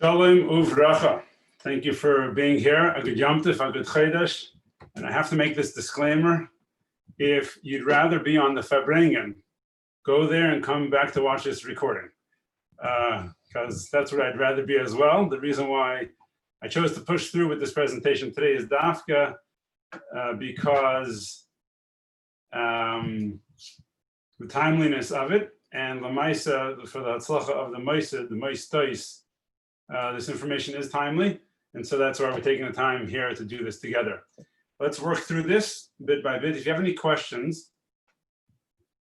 Shalom uvracha. Thank you for being here. A good Yom Tov, a good Chodesh. And I have to make this disclaimer. If you'd rather be on the Farbrengen, go there and come back to watch this recording. Because that's what I'd rather be as well. The reason why I chose to push through with this presentation today is Dafka, because the timeliness of it and the Maisa, for the Hatzlacha of the Maisa, the Maistais, this information is timely, and so that's why we're taking the time here to do this together. Let's work through this bit by bit. If you have any questions,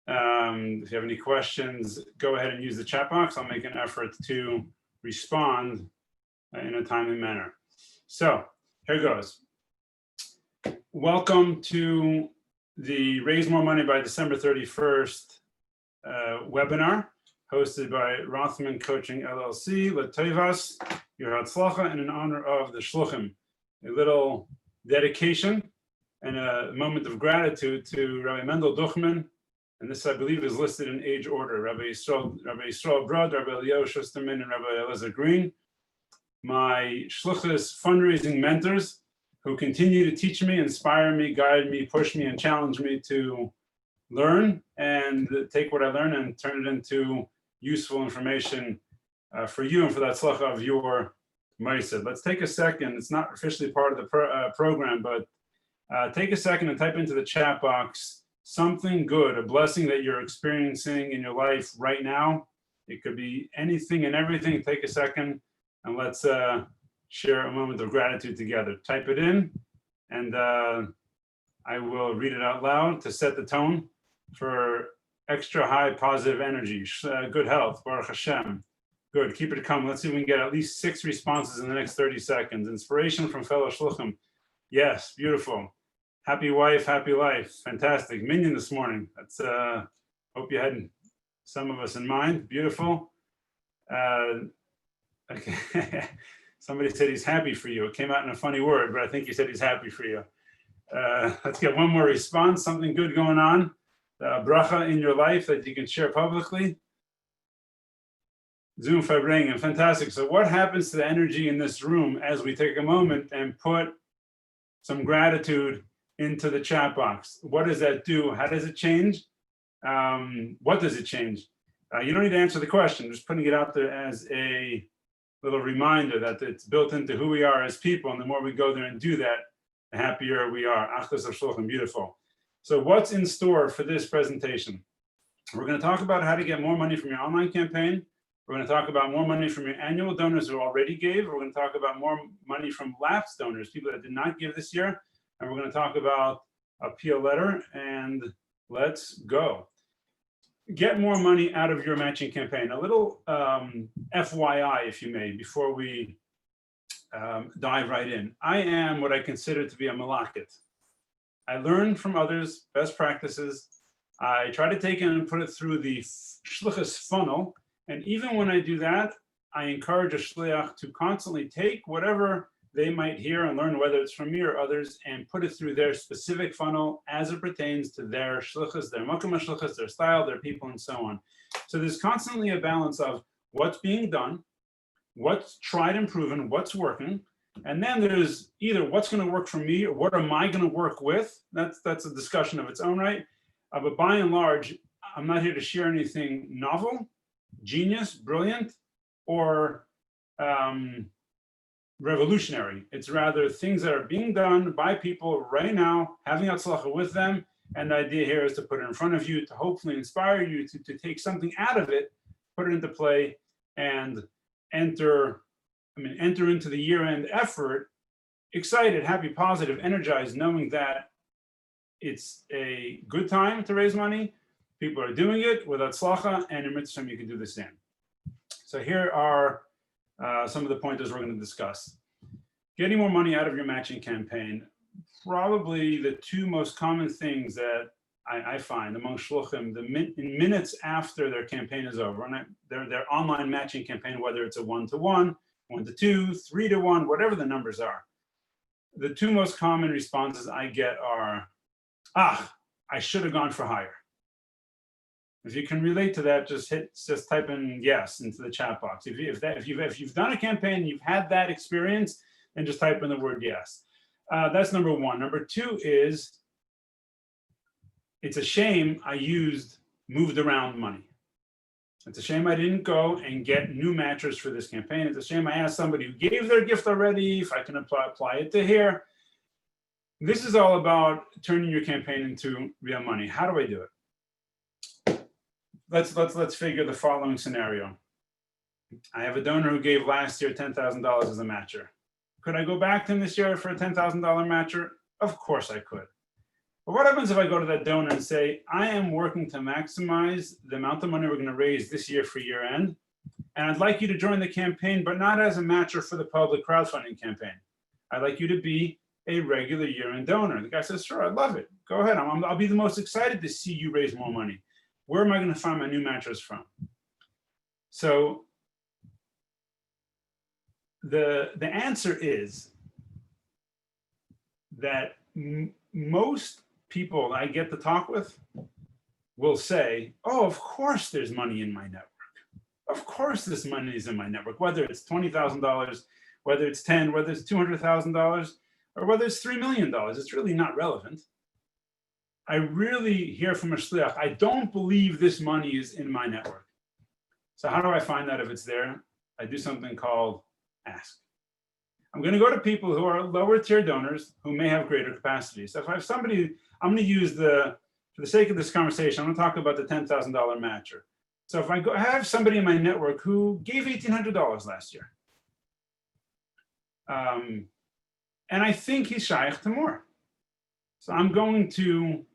go ahead and use the chat box. I'll make an effort to respond in a timely manner. So here goes. Welcome to the Raise More Money by December 31st webinar, hosted by Rothman Coaching LLC, L'Tovas, Your Hatzlacha, and in honor of the Shluchim. A little dedication and a moment of gratitude to Rabbi Mendel Duchman, and this, I believe, is listed in age order. Rabbi Yisrael Brod, Rabbi Eliyahu Shusterman, and Rabbi Elazar Green, my Shluchas fundraising mentors, who continue to teach me, inspire me, guide me, push me, and challenge me to learn and take what I learn and turn it into useful information for you and for that tzlacha of your Maisa. Let's take a second. It's not officially part of the program, but take a second and type into the chat box something good, a blessing that you're experiencing in your life right now. It could be anything and everything. Take a second and let's share a moment of gratitude together. Type it in, and I will read it out loud to set the tone for extra high positive energy, good health, Baruch Hashem. Good, keep it coming. Let's see if we can get at least 6 responses in the next 30 seconds. Inspiration from fellow Shluchim. Yes, beautiful. Happy wife, happy life. Fantastic. Minyan this morning. That's hope you had some of us in mind. Beautiful. Okay. Somebody said he's happy for you. It came out in a funny word, but I think he said he's happy for you. Let's get one more response. Something good going on. Bracha in your life that you can share publicly. Zoom Farbrengen, fantastic. So what happens to the energy in this room as we take a moment and put some gratitude into the chat box? What does that do? How does it change? What does it change? You don't need to answer the question, just putting it out there as a little reminder that it's built into who we are as people, and the more we go there and do that, the happier we are. Achdos HaShluchim, beautiful. So what's in store for this presentation? We're going to talk about how to get more money from your online campaign. We're going to talk about more money from your annual donors who already gave. We're going to talk about more money from lapsed donors, people that did not give this year. And we're going to talk about a appeal letter, and let's go. Get more money out of your matching campaign. A little FYI, if you may, before we dive right in. I am what I consider to be a malakit. I learn from others, best practices. I try to take it and put it through the shlichus funnel. And even when I do that, I encourage a shliach to constantly take whatever they might hear and learn, whether it's from me or others, and put it through their specific funnel as it pertains to their shlichus, their makom shlichus, their style, their people, and so on. So there's constantly a balance of what's being done, what's tried and proven, what's working, and then there's either what's going to work for me or what am I going to work with. That's a discussion of its own right. But by and large, I'm not here to share anything novel, genius, brilliant, or revolutionary. It's rather things that are being done by people right now, having hatzlacha with them. And the idea here is to put it in front of you to hopefully inspire you to take something out of it, put it into play, and enter into the year-end effort excited, happy, positive, energized, knowing that it's a good time to raise money. People are doing it with hatzlacha, and in mitzvah you can do the same. So here are some of the pointers we're going to discuss. Getting more money out of your matching campaign. Probably the 2 most common things that I find among shluchim, in minutes after their campaign is over, and their online matching campaign, whether it's a 1-to-1, 1-to-2, 3-to-1, whatever the numbers are. The 2 most common responses I get are, I should have gone for higher. If you can relate to that, just type in yes into the chat box. If you've done a campaign, you've had that experience, then just type in the word yes. That's number one. Number two is, it's a shame I moved around money. It's a shame I didn't go and get new matchers for this campaign. It's a shame I asked somebody who gave their gift already if I can apply it to here. This is all about turning your campaign into real money. How do I do it? Let's figure the following scenario. I have a donor who gave last year $10,000 as a matcher. Could I go back to him this year for a $10,000 matcher? Of course I could. But what happens if I go to that donor and say, I am working to maximize the amount of money we're going to raise this year for year end, and I'd like you to join the campaign, but not as a matcher for the public crowdfunding campaign. I'd like you to be a regular year-end donor. The guy says, sure, I'd love it. Go ahead. I'll be the most excited to see you raise more money. Where am I going to find my new matchers from? So the answer is that most people I get to talk with will say, oh, of course there's money in my network. Of course this money is in my network, whether it's $20,000, whether it's 10, whether it's $200,000, or whether it's $3 million. It's really not relevant. I really hear from a shliach, I don't believe this money is in my network. So how do I find out if it's there? I do something called ask. I'm going to go to people who are lower tier donors who may have greater capacity. So if I have somebody, I'm going to use for the sake of this conversation, I'm going to talk about the $10,000 matcher. So if I have somebody in my network who gave $1,800 last year, and I think he's shaykh to more, so I'm going to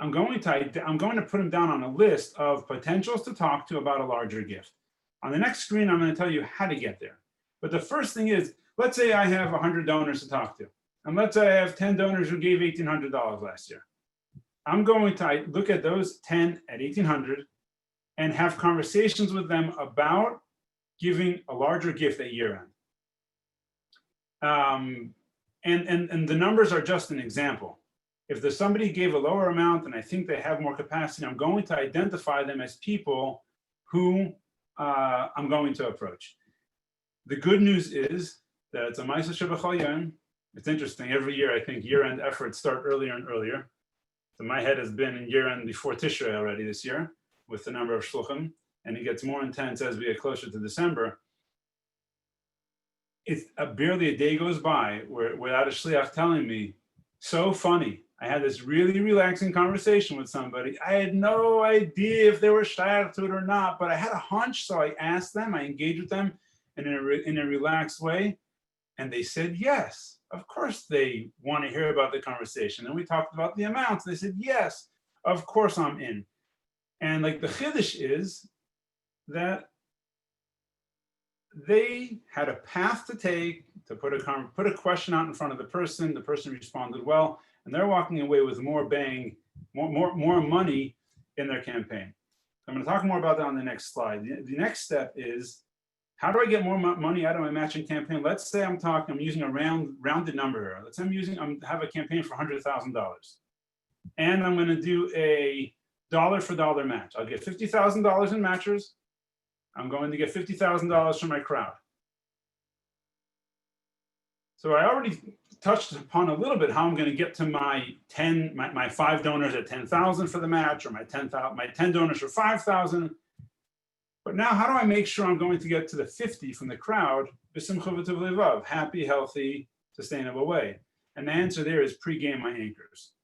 put him down on a list of potentials to talk to about a larger gift. On the next screen, I'm going to tell you how to get there. But the first thing is, let's say I have 100 donors to talk to, and let's say I have 10 donors who gave $1,800 last year. I'm going to look at those 10 at $1,800 and have conversations with them about giving a larger gift at year end. And the numbers are just an example. If there's somebody who gave a lower amount and I think they have more capacity, I'm going to identify them as people who I'm going to approach. The good news is that it's a Ma'aseh Shebechol Yom. It's interesting. Every year, I think year-end efforts start earlier and earlier. So my head has been in year-end before Tishrei already this year with the number of shluchim, and it gets more intense as we get closer to December. It's barely a day goes by without a shliach telling me, so funny. I had this really relaxing conversation with somebody. I had no idea if they were shaykh to it or not, but I had a hunch, so I asked them, I engaged with them in a relaxed way, and they said yes. Of course they want to hear about the conversation. And we talked about the amounts. They said, yes, of course I'm in. And like the chiddush is that they had a path to take to put a question out in front of the person responded well, and they're walking away with more bang, more money in their campaign. I'm going to talk more about that on the next slide. The next step is, how do I get more money out of my matching campaign? Let's say I'm using a rounded number here. Let's say I have a campaign for $100,000, and I'm going to do a dollar for dollar match. I'll get $50,000 in matchers. I'm going to get $50,000 from my crowd. So I already touched upon a little bit how I'm going to get to my 5 donors at 10,000 for the match, or my 10 donors for 5,000. But now, how do I make sure I'm going to get to the 50 from the crowd, happy, healthy, sustainable way? And the answer there is pre-game my anchors.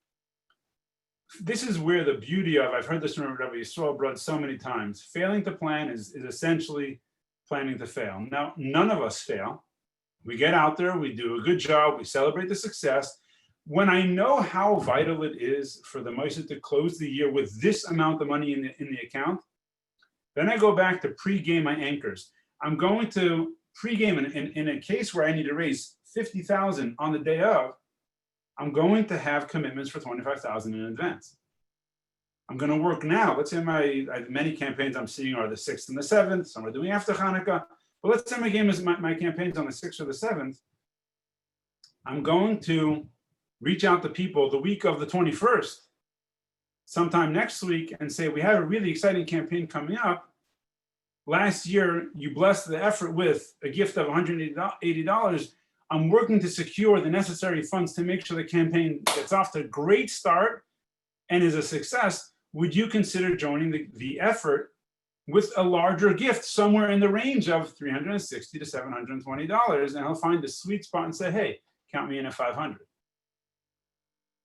This is where the beauty of, I've heard this from Rabbi Yisrael Brud so many times, failing to plan is essentially planning to fail. Now, none of us fail. We get out there, we do a good job, we celebrate the success. When I know how vital it is for the Moshe to close the year with this amount of money in the account, then I go back to pre-game my anchors. I'm going to pre-game in a case where I need to raise 50,000 on the day of, I'm going to have commitments for 25,000 in advance. I'm going to work now. Let's say many campaigns I'm seeing are the 6th and the 7th. Some are doing after Hanukkah. But let's say my campaign's on the 6th or the 7th. I'm going to reach out to people the week of the 21st sometime next week and say, we have a really exciting campaign coming up. Last year, you blessed the effort with a gift of $180. I'm working to secure the necessary funds to make sure the campaign gets off to a great start and is a success. Would you consider joining the effort with a larger gift somewhere in the range of $360 to $720? And he'll find the sweet spot and say, hey, count me in at 500.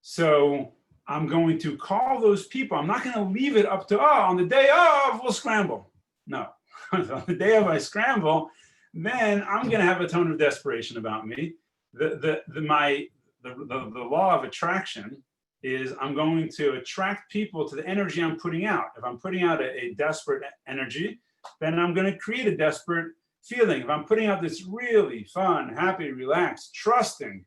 So I'm going to call those people. I'm not going to leave it up to, on the day of, we'll scramble. No, on the day of I scramble, then I'm going to have a tone of desperation about me. The law of attraction is I'm going to attract people to the energy I'm putting out. If I'm putting out a desperate energy, then I'm going to create a desperate feeling. If I'm putting out this really fun, happy, relaxed, trusting,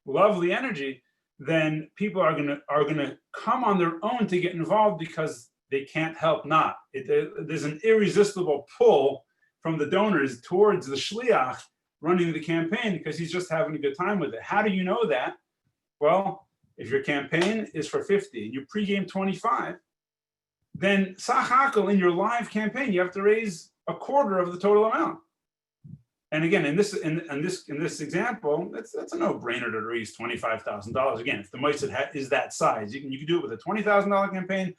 lovely energy, then people are gonna come on their own to get involved because they can't help not. There's an irresistible pull from the donors towards the shliach running the campaign because he's just having a good time with it. How do you know that? Well, if your campaign is for 50 and you pregame 25, then sach in your live campaign, you have to raise a quarter of the total amount. And again, in this example, that's a no-brainer to raise $25,000. Again, if the moised is that size, you can do it with a $20,000 campaign,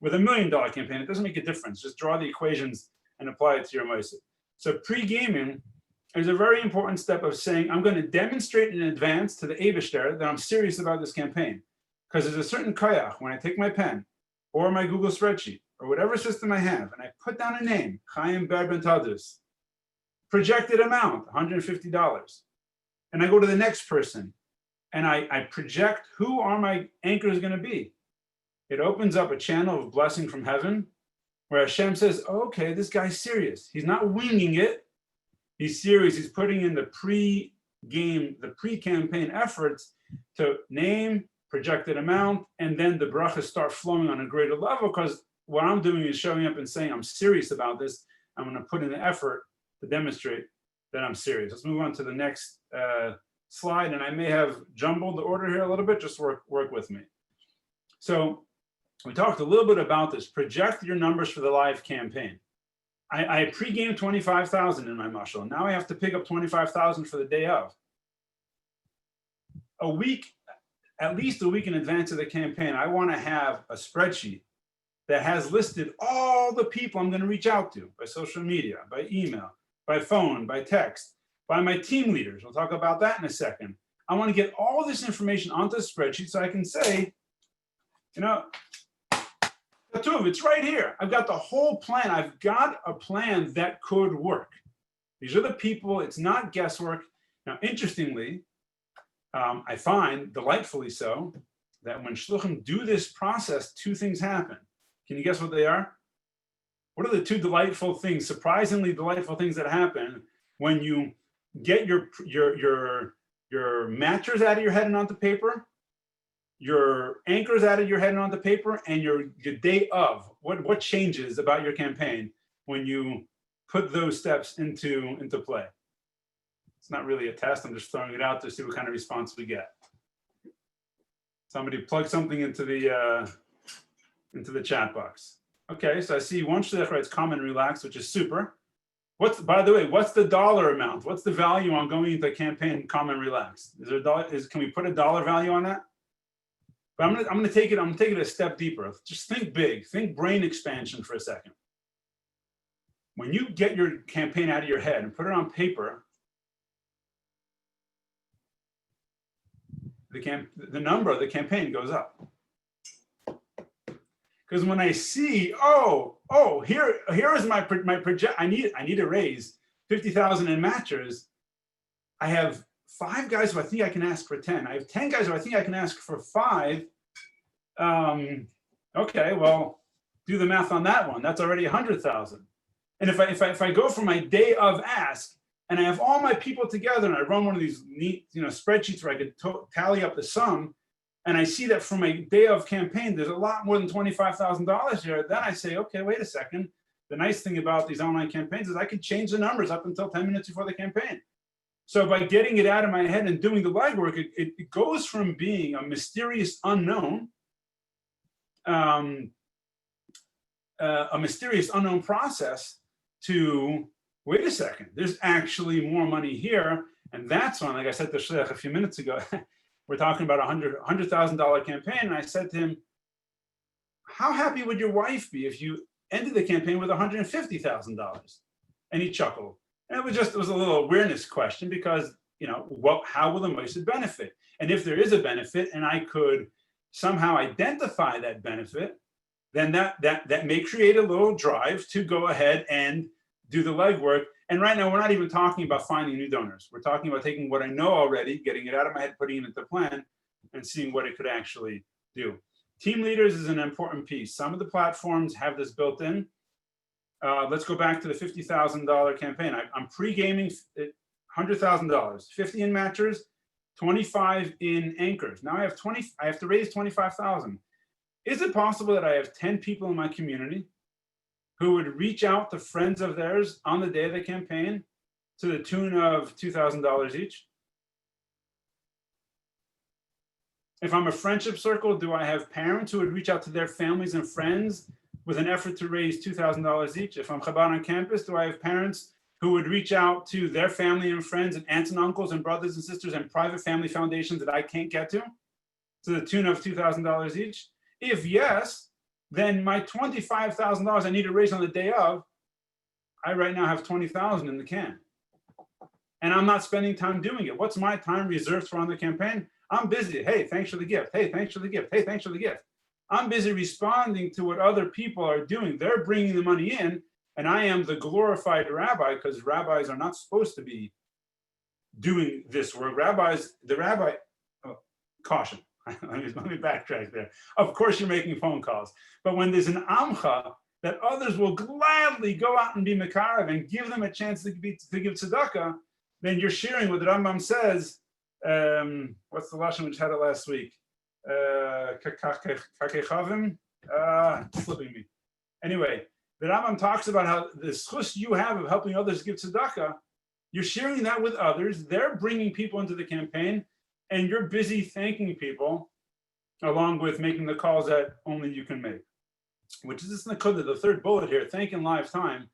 with $1 million campaign. It doesn't make a difference. Just draw the equations and apply it to your moised. So pre-gaming is a very important step of saying, I'm going to demonstrate in advance to the Eibishter that I'm serious about this campaign. Because there's a certain koyach when I take my pen or my Google spreadsheet or whatever system I have, and I put down a name, Chaim Ber Ben Tadus, projected amount, $150. And I go to the next person and I project who are my anchors going to be. It opens up a channel of blessing from heaven where Hashem says, okay, this guy's serious. He's not winging it. He's serious. He's putting in the pre-game, the pre-campaign efforts to name, projected amount, and then the brachas start flowing on a greater level because what I'm doing is showing up and saying, I'm serious about this. I'm going to put in the effort to demonstrate that I'm serious. Let's move on to the next slide. And I may have jumbled the order here a little bit, just work with me. So we talked a little bit about this. Project your numbers for the live campaign. I pre-gamed 25,000 in my mashal. Now I have to pick up 25,000 for the day of. A week, at least a week in advance of the campaign, I want to have a spreadsheet that has listed all the people I'm going to reach out to by social media, by email, by phone, by text, by my team leaders. We'll talk about that in a second. I want to get all this information onto the spreadsheet so I can say, it's right here. I've got the whole plan. I've got a plan that could work. These are the people. It's not guesswork. Now, interestingly, I find, delightfully so, that when shluchim do this process, two things happen. Can you guess what they are? What are the two delightful things, surprisingly delightful things that happen when you get your matchers out of your head and onto paper, your anchors out of your head and onto paper, and your day of? What changes about your campaign when you put those steps into play? It's not really a test. I'm just throwing it out to see what kind of response we get. Somebody plug something into the chat box. Okay, so I see one shliach writes calm and relaxed, which is super. By the way, what's the dollar amount? What's the value on going into the campaign calm and relaxed? Is there a dollar? Can we put a dollar value on that? But I'm gonna take it a step deeper. Just think big. Think brain expansion for a second. When you get your campaign out of your head and put it on paper, the number of the campaign goes up. Because when I see, here is my project. I need to raise 50,000 in matchers. I have 5 guys who I think I can ask for 10. I have 10 guys who I think I can ask for 5. Okay, well, do the math on that one. That's already 100,000. And if I go for my day of ask, and I have all my people together, and I run one of these neat, spreadsheets where I could tally up the sum, and I see that for my day of campaign, there's a lot more than $25,000 here. Then I say, okay, wait a second. The nice thing about these online campaigns is I can change the numbers up until 10 minutes before the campaign. So by getting it out of my head and doing the legwork, it goes from being a mysterious unknown a mysterious unknown process to, wait a second, there's actually more money here. And that's when, like I said to Shliach a few minutes ago, we're talking about a $100,000 campaign. And I said to him, how happy would your wife be if you ended the campaign with $150,000? And he chuckled. And it was a little awareness question because, how will the Mossad benefit? And if there is a benefit and I could somehow identify that benefit, then that may create a little drive to go ahead and do the legwork. And right now, we're not even talking about finding new donors. We're talking about taking what I know already, getting it out of my head, putting it into plan, and seeing what it could actually do. Team leaders is an important piece. Some of the platforms have this built in. Let's go back to the $50,000 campaign. I'm pre-gaming $100,000, 50 in matchers, 25 in anchors. Now I have to raise 25,000. Is it possible that I have 10 people in my community who would reach out to friends of theirs on the day of the campaign to the tune of $2,000 each? If I'm a friendship circle, do I have parents who would reach out to their families and friends with an effort to raise $2,000 each? If I'm Chabad on campus, do I have parents who would reach out to their family and friends and aunts and uncles and brothers and sisters and private family foundations that I can't get to the tune of $2,000 each? If yes, then my $25,000 I need to raise on the day of, I right now have 20,000 in the can. And I'm not spending time doing it. What's my time reserved for on the campaign? I'm busy. Hey, thanks for the gift. Hey, thanks for the gift. Hey, thanks for the gift. I'm busy responding to what other people are doing. They're bringing the money in, and I am the glorified rabbi, because rabbis are not supposed to be doing this work. Caution. Let me backtrack there. Of course, you're making phone calls, but when there's an amcha that others will gladly go out and be mekarev and give them a chance to give tzedakah, then you're sharing what the Rambam says. What's the lashon we just had it last week? Kakechavim. Slipping me. Anyway, the Rambam talks about how the schus you have of helping others give tzedakah, you're sharing that with others. They're bringing people into the campaign, and you're busy thanking people, along with making the calls that only you can make. Which is the third bullet here, thanking live time.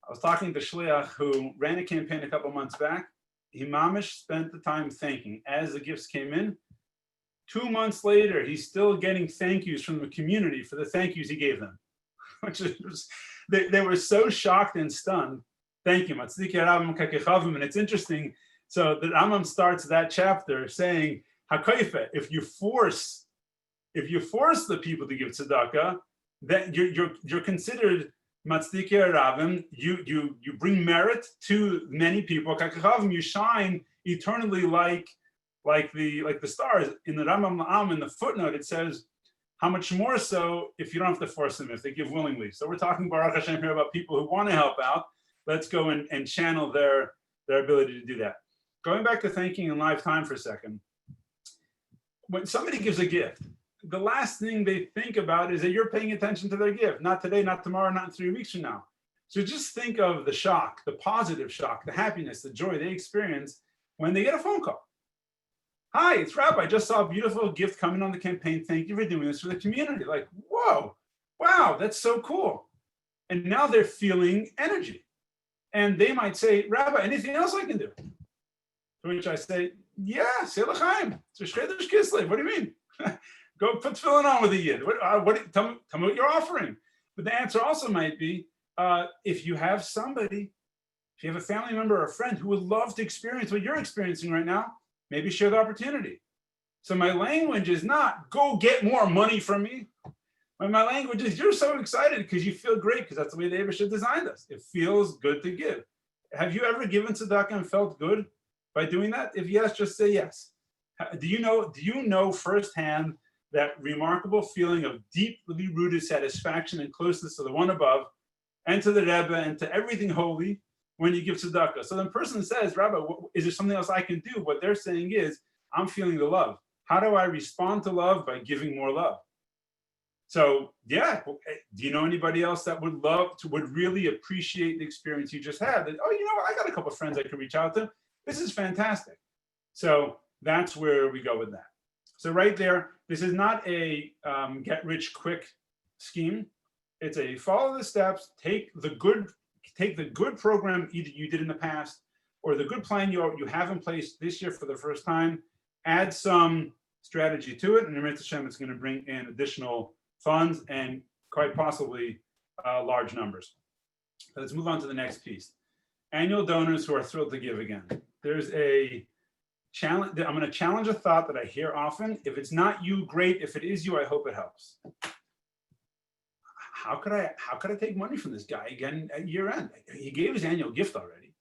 I was talking to Shliach who ran a campaign a couple months back. He mamish spent the time thanking as the gifts came in. 2 months later, he's still getting thank yous from the community for the thank yous he gave them. Which is, they were so shocked and stunned. Thank you. And it's interesting. So the Rambam starts that chapter saying, Hakoife, if you force the people to give tzedakah, then you're considered matzdikei ravim. You bring merit to many people. Kakechavim, you shine eternally like the stars. In the Rambam La'am, in the footnote, it says, how much more so if you don't have to force them, if they give willingly. So we're talking Baruch Hashem here about people who want to help out. Let's go and channel their ability to do that. Going back to thanking in live time for a second. When somebody gives a gift, the last thing they think about is that you're paying attention to their gift. Not today, not tomorrow, not in 3 weeks from now. So just think of the shock, the positive shock, the happiness, the joy they experience when they get a phone call. Hi, it's Rabbi. I just saw a beautiful gift coming on the campaign. Thank you for doing this for the community. Like, whoa, wow, that's so cool. And now they're feeling energy. And they might say, Rabbi, anything else I can do? To which I say, yeah, say l'chaim. It's a Shchedesh Kislev. What do you mean? Go put tefillin on with the yid. Tell me what you're offering. But the answer also might be, if you have somebody, if you have a family member or a friend who would love to experience what you're experiencing right now, maybe share the opportunity. So my language is not, go get more money from me. My language is, you're so excited because you feel great, because that's the way the Eibusha designed us. It feels good to give. Have you ever given tzedakah and felt good by doing that? If yes, just say yes. Do you know firsthand that remarkable feeling of deeply rooted satisfaction and closeness to the one above and to the Rebbe and to everything holy when you give tzedakah? So the person says, Rabbi, is there something else I can do? What they're saying is, I'm feeling the love. How do I respond to love? By giving more love. So yeah, do you know anybody else that would really appreciate the experience you just had? That, I got a couple of friends I could reach out to. This is fantastic. So that's where we go with that. So right there, this is not a get rich quick scheme. It's a follow the steps, take the good program either you did in the past or the good plan you have in place this year for the first time, add some strategy to it, and Eretz Hashem is going to bring in additional funds and quite possibly large numbers. Let's move on to the next piece. Annual donors who are thrilled to give again. There's a challenge. I'm going to challenge a thought that I hear often. If it's not you, great. If it is you, I hope it helps. How could I take money from this guy again at year end? He gave his annual gift already.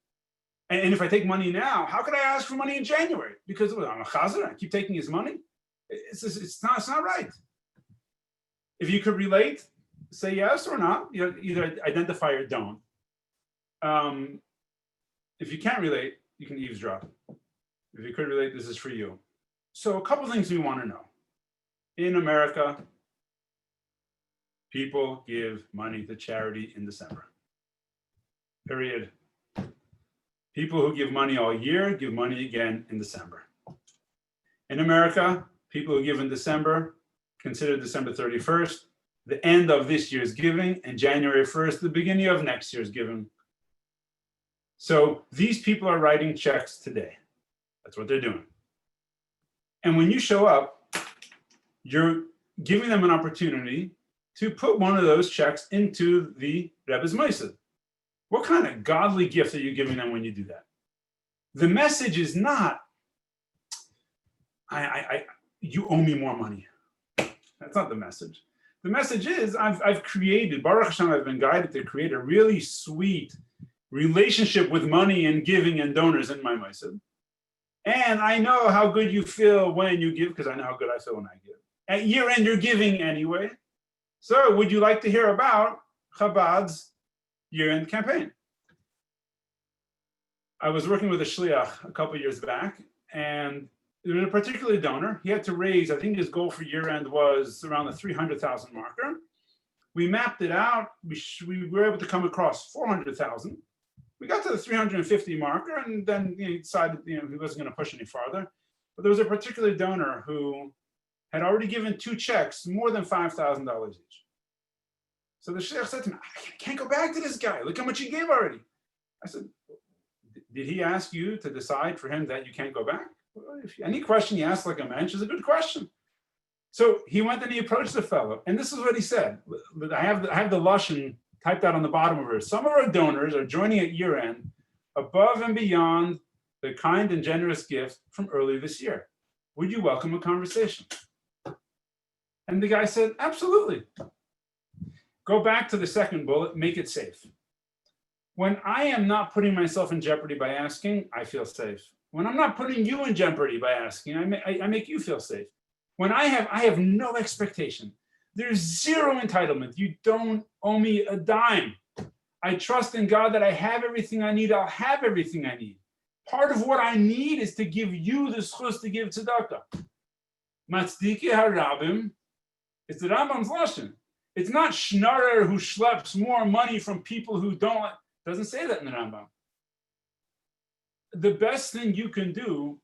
And if I take money now, how could I ask for money in January? Because I'm a chazer, I keep taking his money. It's not right. If you could relate, say yes or not. You know, either identify or don't. If you can't relate, you can eavesdrop. If you could relate, this is for you. So a couple things we want to know. In America, people give money to charity in December. Period. People who give money all year give money again in December. In America, people who give in December consider December 31st the end of this year's giving and January 1st the beginning of next year's giving. So these people are writing checks today. That's what they're doing. And when you show up, you're giving them an opportunity to put one of those checks into the Rebbe's Moshe. What kind of godly gift are you giving them when you do that? The message is not, you owe me more money. That's not the message. The message is, I've created, Baruch Hashem, I've been guided to create a really sweet relationship with money and giving and donors in my Moshe. And I know how good you feel when you give, because I know how good I feel when I give. At year end, you're giving anyway. So would you like to hear about Chabad's year-end campaign? I was working with a shliach a couple of years back, and there was a particular donor. He had to raise, I think his goal for year-end was around the 300,000 marker. We mapped it out. We were able to come across 400,000. We got to the 350 marker, and then he decided he wasn't going to push any farther. But there was a particular donor who had already given 2 checks, more than $5,000 each. So the shliach said to me, I can't go back to this guy. Look how much he gave already. I said, did he ask you to decide for him that you can't go back? Well, any question you ask like a mensch is a good question. So he went and he approached the fellow, and this is what he said. I have the lashon typed out on the bottom of it. Some of our donors are joining at year end above and beyond the kind and generous gift from earlier this year. Would you welcome a conversation? And the guy said, absolutely. Go back to the second bullet, make it safe. When I am not putting myself in jeopardy by asking, I feel safe. When I'm not putting you in jeopardy by asking, I make you feel safe. When I have no expectation. There's zero entitlement. You don't owe me a dime. I trust in God that I have everything I need. I'll have everything I need. Part of what I need is to give you the schus to give tzedakah. Matzdiki harabim. It's the Rambam's lashon. It's not Schnarer who schleps more money from people who don't. Doesn't say that in the Rambam. The best thing you can do,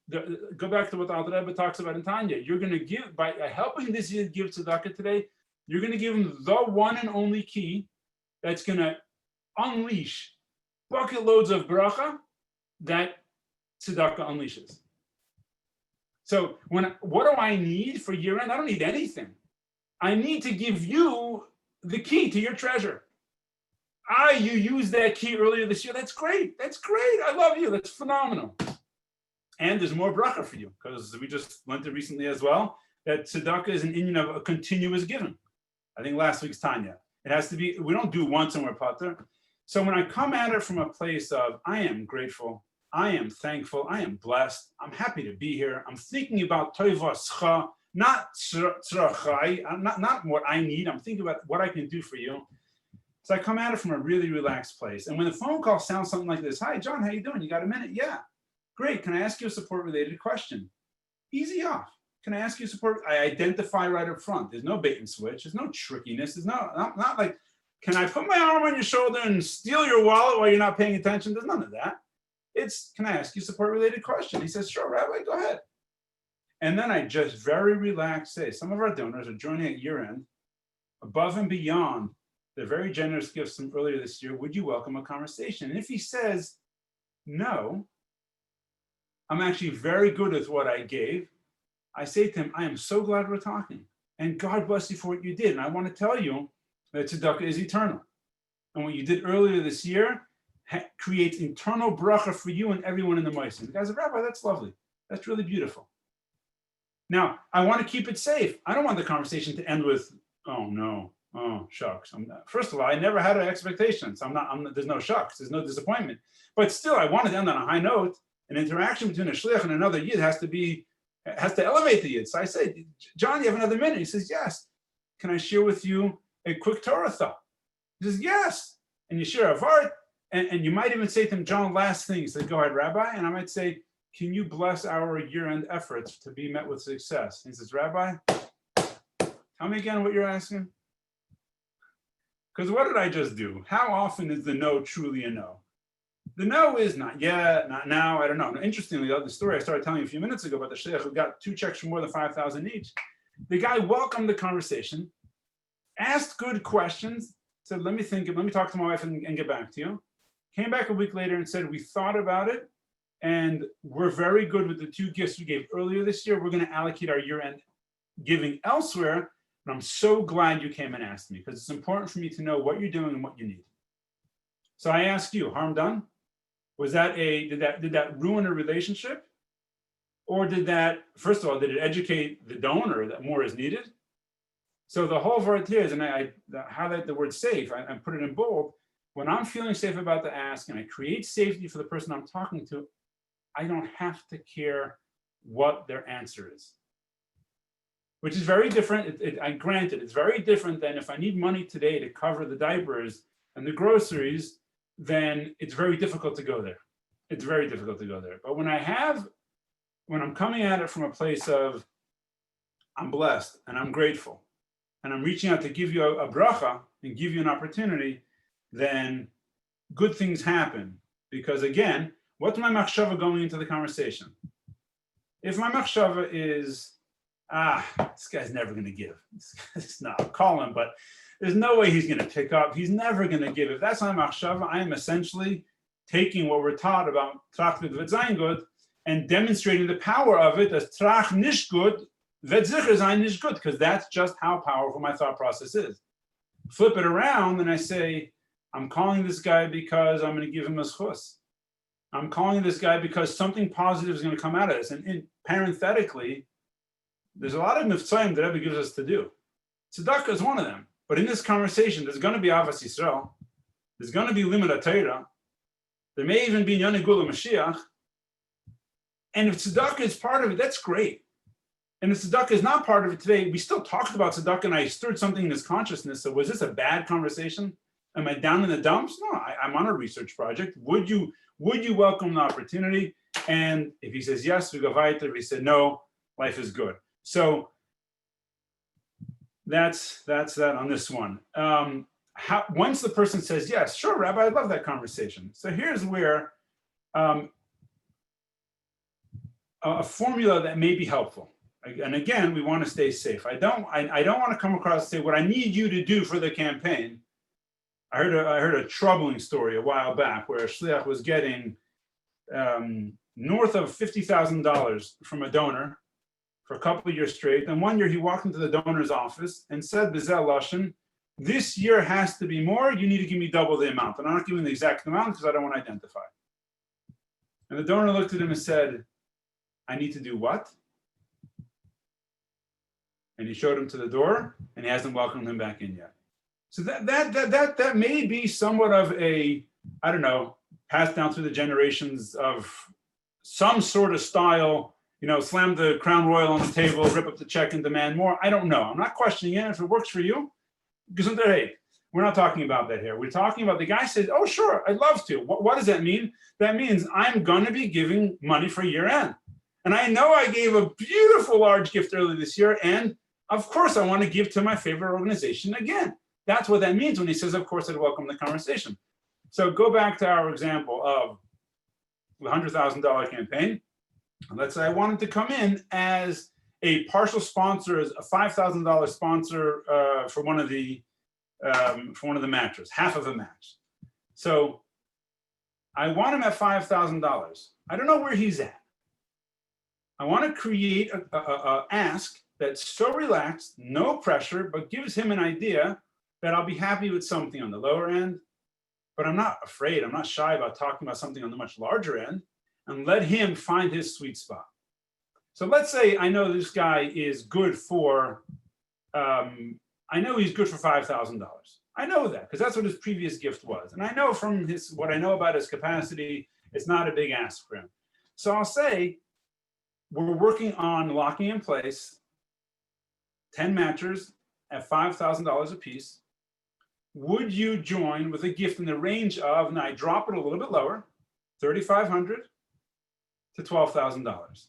go back to what the Alter Rebbe talks about in Tanya. You're going to give, by helping this year give tzedakah today, you're going to give him the one and only key that's going to unleash bucket loads of bracha that tzedakah unleashes. So what do I need for year end? I don't need anything. I need to give you the key to your treasure. You used that key earlier this year. That's great. That's great. I love you. That's phenomenal. And there's more bracha for you, because we just learned it recently as well, that tzedakah is an inyan of a continuous giving. I think last week's Tanya. It has to be, we don't do once and we're pater. So when I come at it from a place of, I am grateful, I am thankful, I am blessed, I'm happy to be here, I'm thinking about toivascha, not tzrachai, not what I need, I'm thinking about what I can do for you. So I come at it from a really relaxed place. And when the phone call sounds something like this, hi, John, how you doing? You got a minute? Yeah. Great. Can I ask you a support-related question? Easy off. Can I ask you support? I identify right up front. There's no bait and switch. There's no trickiness. There's not like, can I put my arm on your shoulder and steal your wallet while you're not paying attention? There's none of that. It's, can I ask you a support-related question? He says, sure, Rabbi, go ahead. And then I just very relaxed say, some of our donors are joining at year end, above and beyond the very generous gifts from earlier this year. Would you welcome a conversation? And if he says no, I'm actually very good with what I gave. I say to him, I am so glad we're talking. And God bless you for what you did. And I want to tell you that tzedakah is eternal. And what you did earlier this year creates internal bracha for you and everyone in the Meisim. The guy said, Rabbi, that's lovely. That's really beautiful. Now, I want to keep it safe. I don't want the conversation to end with, oh no, oh shucks. First of all, I never had an expectation. So there's no shucks, there's no disappointment. But still, I wanted to end on a high note. An interaction between a shliach and another yid has to elevate the yid. So I say, John, you have another minute? He says, yes. Can I share with you a quick Torah thought? He says, yes. And you share a vart, and you might even say to him, John, last thing. He said, go ahead, Rabbi. And I might say, can you bless our year-end efforts to be met with success? And he says, Rabbi, tell me again what you're asking. Because what did I just do? How often is the no truly a no? The no is not yet, not now, I don't know. Now, interestingly, the story I started telling you a few minutes ago about the shliach who got 2 checks for more than 5,000 each. The guy welcomed the conversation, asked good questions, said, let me think, let me talk to my wife and get back to you. Came back a week later and said, we thought about it, and we're very good with the 2 gifts we gave earlier this year. We're going to allocate our year-end giving elsewhere, and I'm so glad you came and asked me, because it's important for me to know what you're doing and what you need. So I ask you, harm done? Was that did that ruin a relationship? Or did that, first of all, did it educate the donor that more is needed? So the whole word here is, and I highlight the word safe, I put it in bold. When I'm feeling safe about the ask and I create safety for the person I'm talking to, I don't have to care what their answer is. Which is very different. I grant it's very different than if I need money today to cover the diapers and the groceries, then it's very difficult to go there. It's very difficult to go there. But when I'm coming at it from a place of, I'm blessed and I'm grateful, and I'm reaching out to give you a bracha and give you an opportunity, then good things happen. Because again, what's my machshava going into the conversation? If my machshava is, this guy's never going to give. It's not, call him, but there's no way he's going to pick up. He's never going to give. If that's my machshava, I am essentially taking what we're taught about trach v'zayin good and demonstrating the power of it as trach nish good, v'zicher zayin nish good, because that's just how powerful my thought process is. Flip it around and I say, I'm calling this guy because I'm going to give him a schus. I'm calling this guy because something positive is going to come out of this. And parenthetically, there's a lot of mitzvahim that Rebbe gives us to do. Tzedakah is one of them. But in this conversation, there's going to be Avas Yisrael. There's going to be Limud HaTorah. There may even be Yonah Gula Mashiach. And if tzedakah is part of it, that's great. And if tzedakah is not part of it today, we still talked about tzedakah and I stirred something in his consciousness. So was this a bad conversation? Am I down in the dumps? No, I'm on a research project. Would you welcome the opportunity? And if he says yes, we go weiter. If he said no, life is good. So that's that on this one. Once the person says yes, sure, Rabbi, I'd love that conversation. So here's where a formula that may be helpful. And again, we want to stay safe. I don't want to come across and say what I need you to do for the campaign. I heard a troubling story a while back where a shliach was getting north of $50,000 from a donor for a couple of years straight. And one year he walked into the donor's office and said, B'zeh Lashon, this year has to be more. You need to give me double the amount. And I'm not giving the exact amount because I don't want to identify. And the donor looked at him and said, I need to do what? And he showed him to the door, and he hasn't welcomed him back in yet. So that may be somewhat of a, I don't know, passed down through the generations of some sort of style, slam the crown royal on the table, rip up the check and demand more. I don't know. I'm not questioning it. If it works for you, hey, we're not talking about that here. We're talking about the guy says, oh, sure, I'd love to. What does that mean? That means I'm going to be giving money for year end. And I know I gave a beautiful large gift earlier this year. And of course, I want to give to my favorite organization again. That's what that means when he says, of course, I'd welcome the conversation. So go back to our example of the $100,000 campaign. Let's say I wanted to come in as a partial sponsor is a $5,000 sponsor for one of the matches, half of a match. So I want him at $5,000. I don't know where he's at. I want to create a ask that's so relaxed, no pressure, but gives him an idea that I'll be happy with something on the lower end, but I'm not afraid. I'm not shy about talking about something on the much larger end, and let him find his sweet spot. So let's say I know this guy is good for, I know he's good for $5,000. I know that because that's what his previous gift was. And I know from what I know about his capacity, it's not a big ask for him. So I'll say, we're working on locking in place 10 matchers at $5,000 a piece. Would you join with a gift in the range of, and I drop it a little bit lower, $3,500 to $12,000.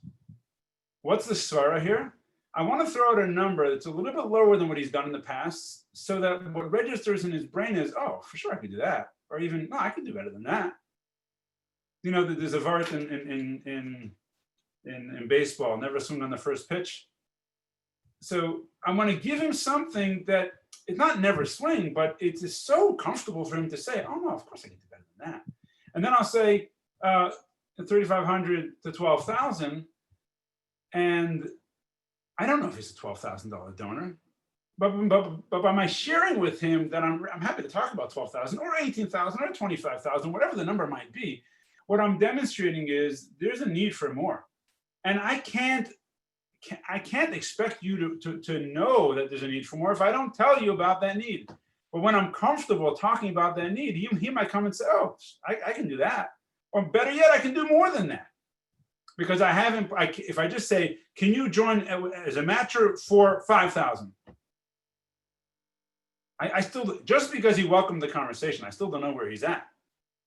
What's the svara here? I want to throw out a number that's a little bit lower than what he's done in the past, so that what registers in his brain is, oh, for sure I could do that. Or even, no, I could do better than that. You know, there's a vart in baseball, never swing on the first pitch. So I want to give him something that it's not never swing, but it's just so comfortable for him to say, oh no, of course I can do better than that. And then I'll say $3,500 to $12,000, and I don't know if he's a $12,000 donor, but by my sharing with him that I'm happy to talk about $12,000 or $18,000 or $25,000, whatever the number might be, what I'm demonstrating is there's a need for more. And I can't expect you to know that there's a need for more if I don't tell you about that need. But when I'm comfortable talking about that need, he might come and say, oh, I can do that. Or better yet, I can do more than that. Because if I just say, can you join as a matcher for $5,000? I still, just because he welcomed the conversation, I still don't know where he's at.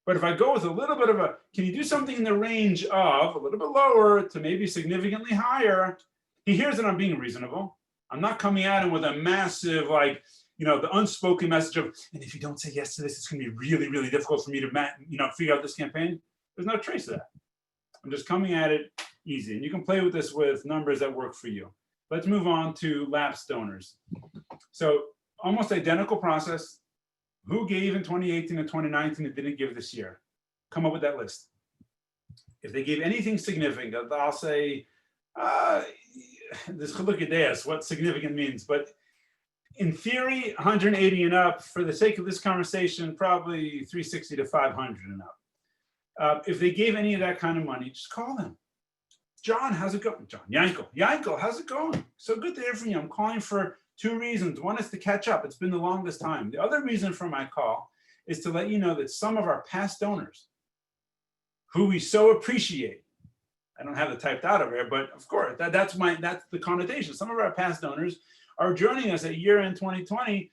But if I go with a little bit of can you do something in the range of a little bit lower to maybe significantly higher, he hears that I'm being reasonable. I'm not coming at him with a massive, the unspoken message of, and if you don't say yes to this, it's going to be really, really difficult for me to, figure out this campaign. There's no trace of that. I'm just coming at it easy. And you can play with this with numbers that work for you. Let's move on to lapsed donors. So almost identical process. Who gave in 2018 and 2019 and didn't give this year? Come up with that list. If they gave anything significant, I'll say, this chilukei what significant means, but in theory, 180 and up. For the sake of this conversation, probably 360 to 500 and up. If they gave any of that kind of money, just call them. John, how's it going? John, Yankel, how's it going? So good to hear from you. I'm calling for two reasons. One is to catch up. It's been the longest time. The other reason for my call is to let you know that some of our past donors, who we so appreciate, I don't have it typed out over here, but of course, that's the connotation. Some of our past donors are joining us at year-end 2020.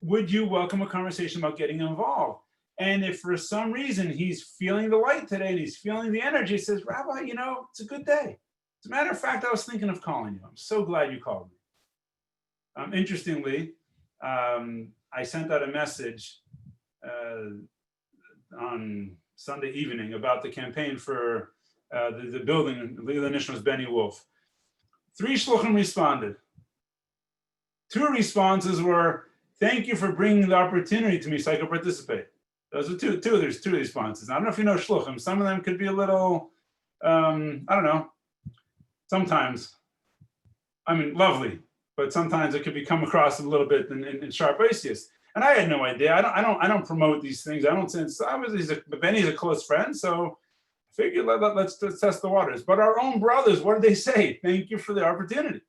Would you welcome a conversation about getting involved? And if for some reason he's feeling the light today and he's feeling the energy, he says, Rabbi, it's a good day. As a matter of fact, I was thinking of calling you. I'm so glad you called me. Interestingly, I sent out a message on Sunday evening about the campaign for the building, Leila Nishmas Benny Wolf. 3 shluchim responded. 2 responses were, thank you for bringing the opportunity to me so I could participate. Those are there's 2 responses. I don't know if you know shluchim. Some of them could be a little, I don't know, sometimes, lovely. But sometimes it could come across a little bit in sharp racist. And I had no idea. I don't promote these things. I don't sense. Benny's a close friend, so I figured let's test the waters. But our own brothers, what did they say? Thank you for the opportunity.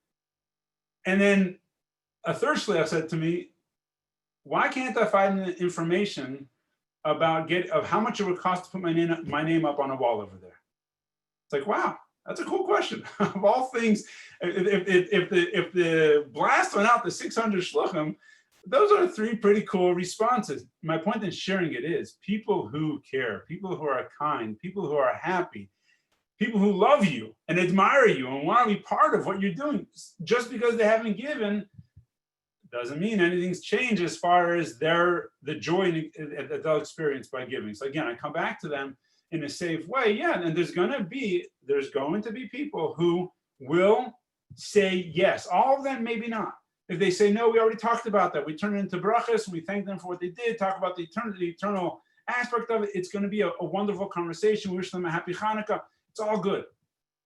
And then a third shliach said to me, why can't I find the information about of how much it would cost to put my name up on a wall over there? It's like, wow. That's a cool question. Of all things, if the blast went out, the 600 shluchim, those are 3 pretty cool responses. My point in sharing it is people who care, people who are kind, people who are happy, people who love you and admire you and want to be part of what you're doing. Just because they haven't given doesn't mean anything's changed as far as the joy that they'll experience by giving. So again, I come back to them in a safe way, and there's going to be people who will say yes. All of them, maybe not. If they say no, we already talked about that. We turn it into brachas, we thank them for what they did, talk about the eternal aspect of it. It's going to be a wonderful conversation. We wish them a happy Hanukkah. It's all good.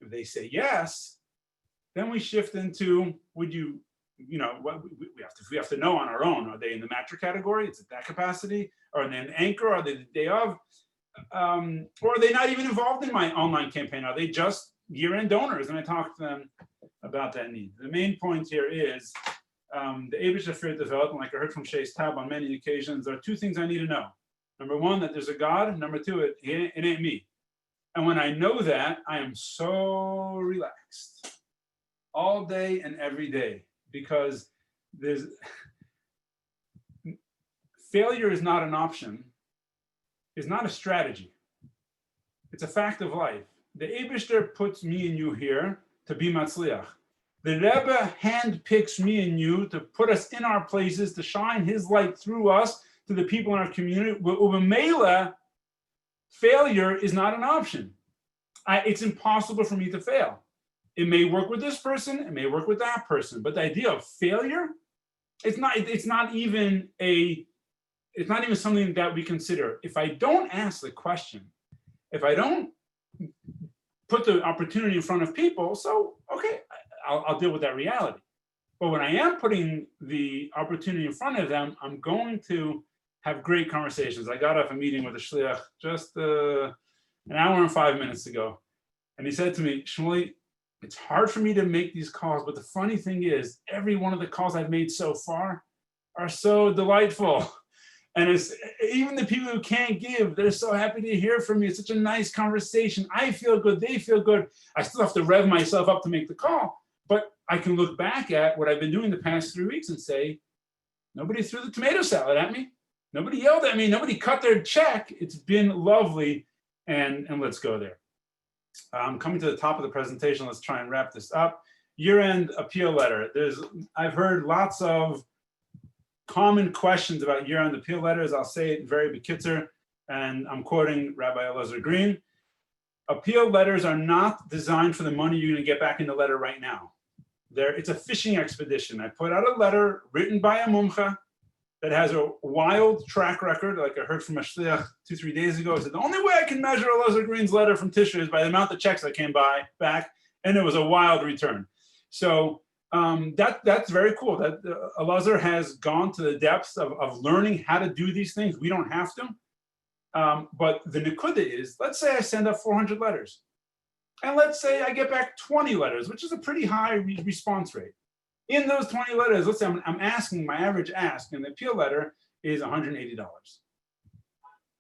If they say yes, then we shift into, would you, what we have to know on our own. Are they in the matcha category? It's at that capacity. Are they an anchor? Are they the day of? Or are they not even involved in my online campaign? Are they just year-end donors? And I talked to them about that need. The main point here is the Eibusher Fear Development, like I heard from Shei's Tab on many occasions, there are two things I need to know. Number one, that there's a God. Number two, it ain't me. And when I know that, I am so relaxed all day and every day, because failure is not an option, is not a strategy. It's a fact of life. The Eibusher puts me and you here to be Matzliach. The Rebbe handpicks me and you to put us in our places, to shine his light through us to the people in our community. Ubemela, failure is not an option. It's impossible for me to fail. It may work with this person, it may work with that person, but the idea of failure, it's not even something that we consider. If I don't ask the question, if I don't put the opportunity in front of people, so okay, I'll deal with that reality. But when I am putting the opportunity in front of them, I'm going to have great conversations. I got off a meeting with a shliach just an hour and 5 minutes ago, and he said to me, Shmuley, it's hard for me to make these calls, but the funny thing is, every one of the calls I've made so far are so delightful. And it's even the people who can't give, they're so happy to hear from me. It's such a nice conversation. I feel good, they feel good. I still have to rev myself up to make the call, but I can look back at what I've been doing the past 3 weeks and say, nobody threw the tomato salad at me. Nobody yelled at me. Nobody cut their check. It's been lovely. And let's go there. Coming to the top of the presentation, let's try and wrap this up. Year-end appeal letter. I've heard lots of common questions about year-end appeal letters. I'll say it very bekitzer, and I'm quoting Rabbi Elazar Green. Appeal letters are not designed for the money you're going to get back in the letter right now. It's a fishing expedition. I put out a letter written by a mumcha that has a wild track record, like I heard from a shliach 2-3 days ago. I said, the only way I can measure Elazar Green's letter from Tishrei is by the amount of checks that came back, and it was a wild return. So that's very cool. That Elazar has gone to the depths of learning how to do these things. We don't have to. But the nekuda is, let's say I send out 400 letters. And let's say I get back 20 letters, which is a pretty high response rate. In those 20 letters, let's say I'm asking, my average ask in the appeal letter is $180.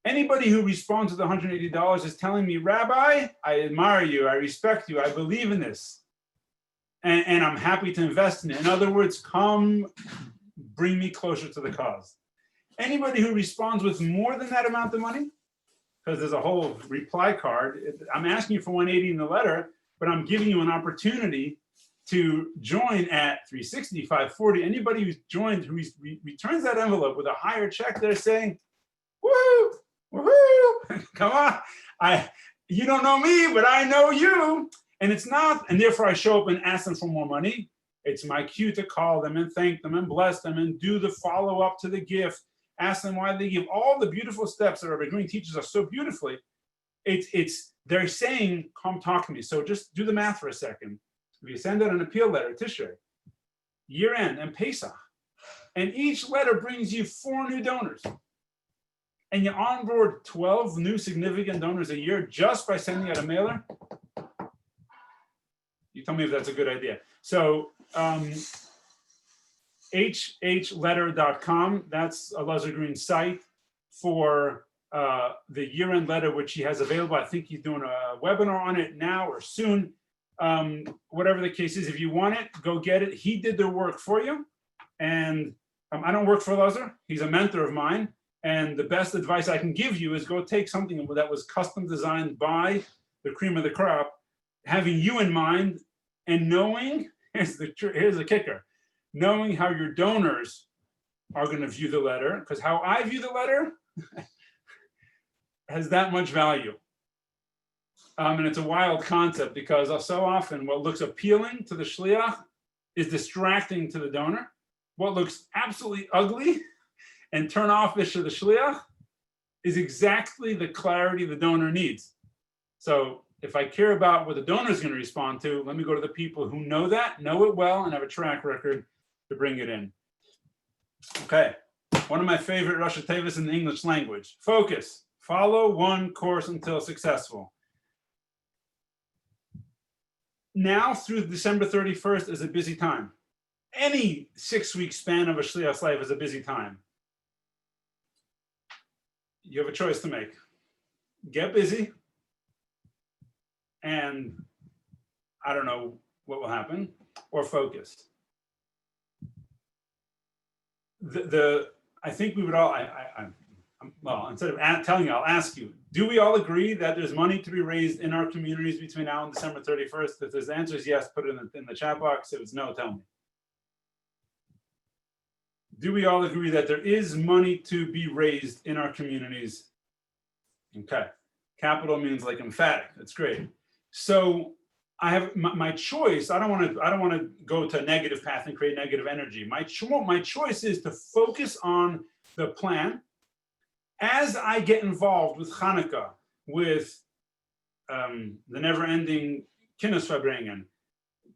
Anybody who responds with $180 is telling me, Rabbi, I admire you, I respect you, I believe in this. And I'm happy to invest in it. In other words, come bring me closer to the cause. Anybody who responds with more than that amount of money, because there's a whole reply card, I'm asking you for 180 in the letter, but I'm giving you an opportunity to join at 360, 540. Anybody who's joined, who returns that envelope with a higher check, they're saying, woohoo, woohoo, come on. You don't know me, but I know you. And it's not, and therefore I show up and ask them for more money. It's my cue to call them and thank them and bless them and do the follow-up to the gift. Ask them why they give. All the beautiful steps that Rabbi Green teaches us so beautifully. They're saying, come talk to me. So just do the math for a second. If you send out an appeal letter, Tishrei, year end, and Pesach, and each letter brings you 4 new donors, and you onboard 12 new significant donors a year just by sending out a mailer, you tell me if that's a good idea. So hhletter.com, that's Elazar Green's site for the year-end letter, which he has available. I think he's doing a webinar on it now or soon. Whatever the case is, if you want it, go get it. He did the work for you. And I don't work for Elazar. He's a mentor of mine. And the best advice I can give you is go take something that was custom designed by the cream of the crop, having you in mind, and knowing, here's the kicker, knowing how your donors are going to view the letter, because how I view the letter has that much value. And it's a wild concept because so often what looks appealing to the shliach is distracting to the donor. What looks absolutely ugly and turn offish to the shliach is exactly the clarity the donor needs. So if I care about what the donor is going to respond to, let me go to the people who know that, know it well, and have a track record to bring it in. Okay, one of my favorite Rosh Hashanahs in the English language. Focus. Follow one course until successful. Now through December 31st is a busy time. Any 6-week span of a shliach's life is a busy time. You have a choice to make. Get busy, and I don't know what will happen, or focus. I think we would all, well, instead of telling you, I'll ask you, do we all agree that there's money to be raised in our communities between now and December 31st? If the answer is yes, put it in the chat box. If it's no, tell me. Do we all agree that there is money to be raised in our communities? Okay. Capital means like emphatic. That's great. So I have my choice. I don't want to go to a negative path and create negative energy. My choice is to focus on the plan. As I get involved with Hanukkah, with the never-ending Kinderfabringen,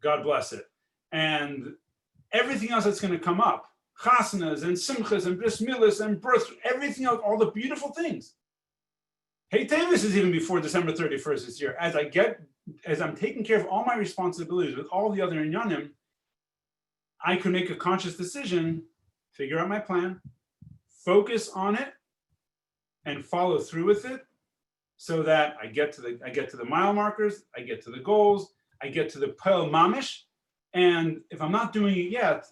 God bless it, and everything else that's going to come up, Chasnas and Simchas and Bris Milas and births, everything else, all the beautiful things. Hey Tavis is even before December 31st this year. As I'm taking care of all my responsibilities with all the other inyanim, I can make a conscious decision, figure out my plan, focus on it, and follow through with it, so that I get to the mile markers, I get to the goals, I get to the Pel Mamish, and if I'm not doing it yet,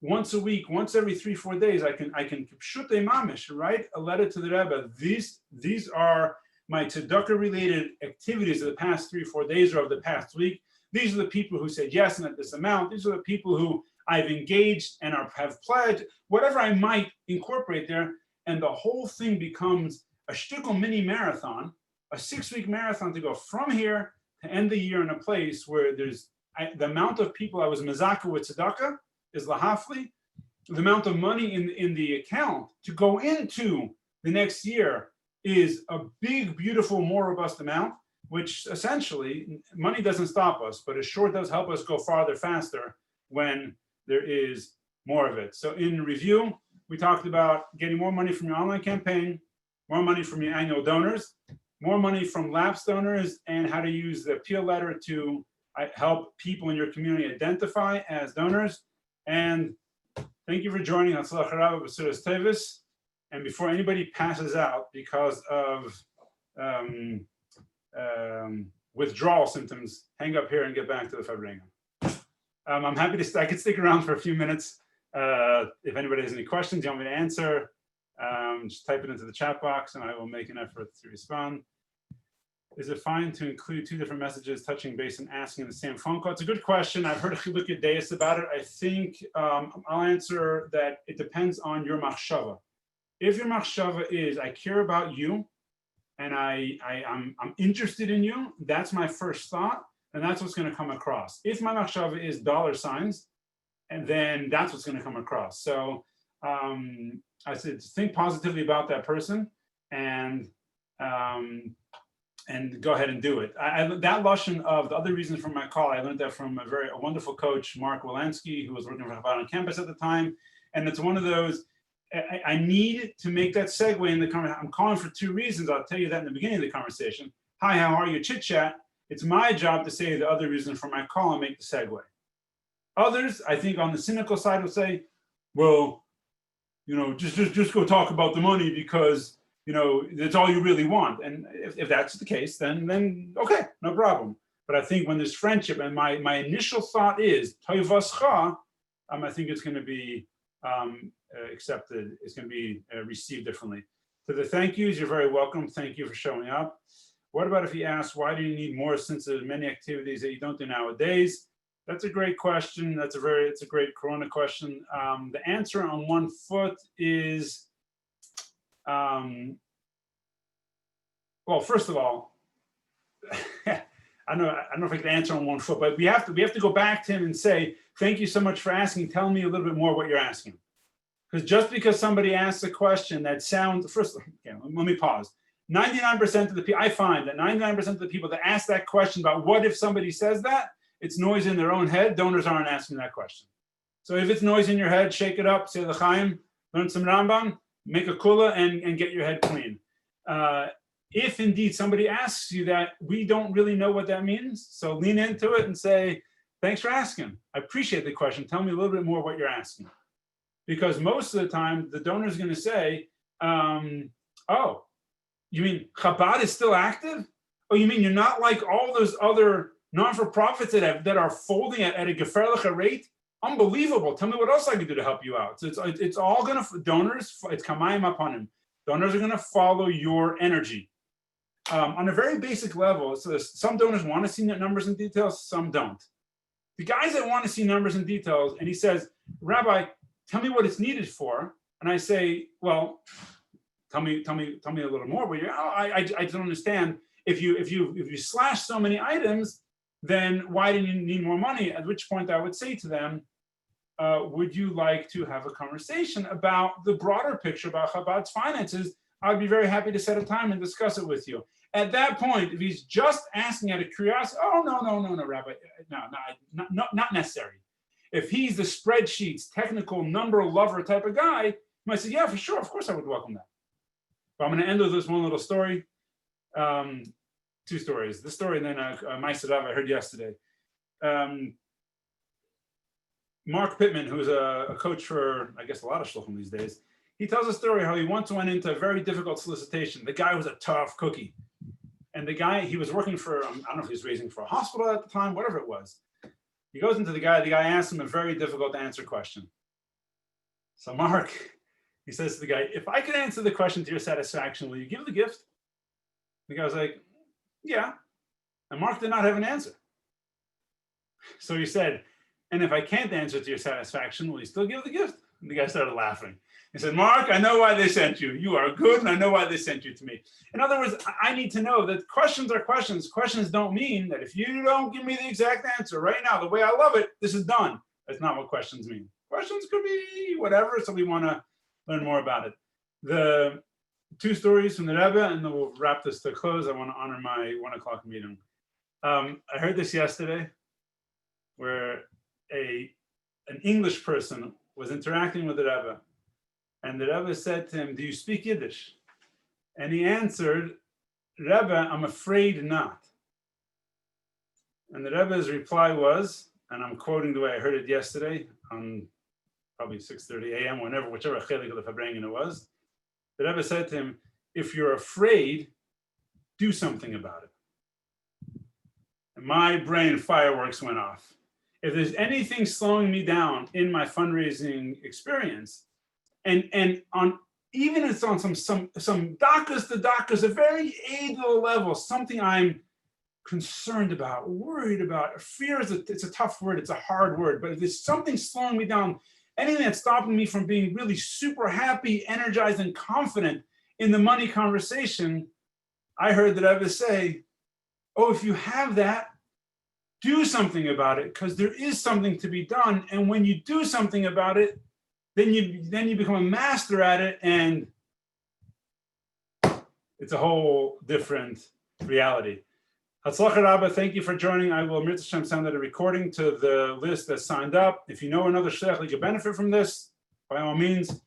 once a week, once every 3-4 days, I can pshute mamish, write a letter to the Rebbe. These are my tzedakah related activities of the past 3-4 days or of the past week. These are the people who said yes and at this amount. These are the people who I've engaged and have pledged, whatever I might incorporate there. And the whole thing becomes a shtickle mini marathon, a 6-week marathon to go from here to end the year in a place where there's the amount of people I was mezaka with tzedakah is lahafli, the amount of money in the account to go into the next year is a big, beautiful, more robust amount, which essentially, money doesn't stop us, but it sure does help us go farther, faster when there is more of it. So in review, we talked about getting more money from your online campaign, more money from your annual donors, more money from lapsed donors, and how to use the appeal letter to help people in your community identify as donors. And thank you for joining us. And before anybody passes out because of withdrawal symptoms, hang up here and get back to the Fabrenga. I'm happy I could stick around for a few minutes. If anybody has any questions you want me to answer, just type it into the chat box and I will make an effort to respond. Is it fine to include 2 different messages touching base and asking the same phone call? It's a good question. I've heard a Chilukei Deis about it. I think I'll answer that it depends on your machshava. If your machshava is, I care about you and I'm interested in you, that's my first thought, and that's what's going to come across. If my machshava is $signs, and then that's what's going to come across. So I said, think positively about that person and go ahead and do it. That lashon of the other reasons for my call, I learned that from a wonderful coach, Mark Walensky, who was working for Chabad on campus at the time. And it's one of those, I need to make that segue in the conversation. I'm calling for 2 reasons. I'll tell you that in the beginning of the conversation. Hi, how are you? Chit chat. It's my job to say the other reason for my call and make the segue. Others, I think on the cynical side will say, well, just go talk about the money because that's all you really want. And if that's the case, then okay, no problem. But I think when there's friendship, and my initial thought is toivascha, I think it's going to be accepted. It's going to be received differently. To the thank yous, you're very welcome. Thank you for showing up. What about if he asks, why do you need more since there's many activities that you don't do nowadays? That's a great question. It's a great Corona question. The answer on one foot is, well, first of all, I don't know if I can answer on one foot, but we have to go back to him and say, thank you so much for asking. Tell me a little bit more what you're asking. Because just because somebody asks a question that sounds, first, okay, let me pause. 99% of the people, I find that 99% of the people that ask that question about what if somebody says that, it's noise in their own head. Donors aren't asking that question. So if it's noise in your head, shake it up, say l'chaim, learn some Rambam, make a kula, and get your head clean. If indeed somebody asks you that, we don't really know what that means. So lean into it and say, thanks for asking. I appreciate the question. Tell me a little bit more what you're asking. Because most of the time, the donor is going to say, oh, you mean Chabad is still active? Oh, you mean you're not like all those other non-for-profits that are folding at a gefährliche rate? Unbelievable. Tell me what else I can do to help you out. So it's all going to, donors, it's kamayim upon him. Donors are going to follow your energy. On a very basic level, so some donors want to see numbers and details, some don't. The guys that want to see numbers and details, and he says, Rabbi, tell me what it's needed for. And I say, well, tell me a little more. But I don't understand. If you slash so many items, then why do you need more money? At which point I would say to them, would you like to have a conversation about the broader picture about Chabad's finances? I'd be very happy to set a time and discuss it with you. At that point, if he's just asking out of curiosity, oh, no, Rabbi, no, not necessary. If he's the spreadsheets, technical number lover type of guy, you might say, yeah, for sure, of course I would welcome that. But I'm going to end with this one little story. Two stories. This story and then Ma'aseh Rav I heard yesterday. Mark Pittman, who's a coach for, I guess, a lot of shluchim these days, he tells a story how he once went into a very difficult solicitation. The guy was a tough cookie. And the guy, he was working for, I don't know if he was raising for a hospital at the time, whatever it was. He goes into the guy asks him a very difficult to answer question. So Mark, he says to the guy, if I could answer the question to your satisfaction, will you give the gift? The guy was like, yeah. And Mark did not have an answer. So he said, and if I can't answer to your satisfaction, will you still give the gift? And the guy started laughing. He said, Mark, I know why they sent you. You are good, and I know why they sent you to me. In other words, I need to know that questions are questions. Questions don't mean that if you don't give me the exact answer right now, the way I love it, this is done. That's not what questions mean. Questions could be whatever, so we want to learn more about it. The two stories from the Rebbe, and then we'll wrap this to close. I want to honor my 1 o'clock meeting. I heard this yesterday, where an English person was interacting with the Rebbe. And the Rebbe said to him, do you speak Yiddish? And he answered, Rebbe, I'm afraid not. And the Rebbe's reply was, and I'm quoting the way I heard it yesterday on probably 6:30 a.m., whichever chelik of the Farbrengen it was. The Rebbe said to him, if you're afraid, do something about it. And my brain fireworks went off. If there's anything slowing me down in my fundraising experience, and on even if it's on some doctors to doctors, a very ego level, something I'm concerned about, worried about, fear it's a tough word, it's a hard word, but if there's something slowing me down, anything that's stopping me from being really super happy, energized, and confident in the money conversation, I heard the Rebbe say, oh, if you have that, do something about it, because there is something to be done. And when you do something about it, then you become a master at it, and it's a whole different reality. Hatzlacha Rabba, thank you for joining. I will Mirz Hashem send out a recording to the list that signed up. If you know another shliach that could benefit from this, by all means,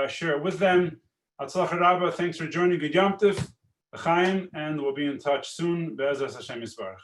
share it with them. Hatzlacha Rabba, thanks for joining. Good Yom Tov, L'chaim, and we'll be in touch soon. Be'ezras Hashem Yisbarach.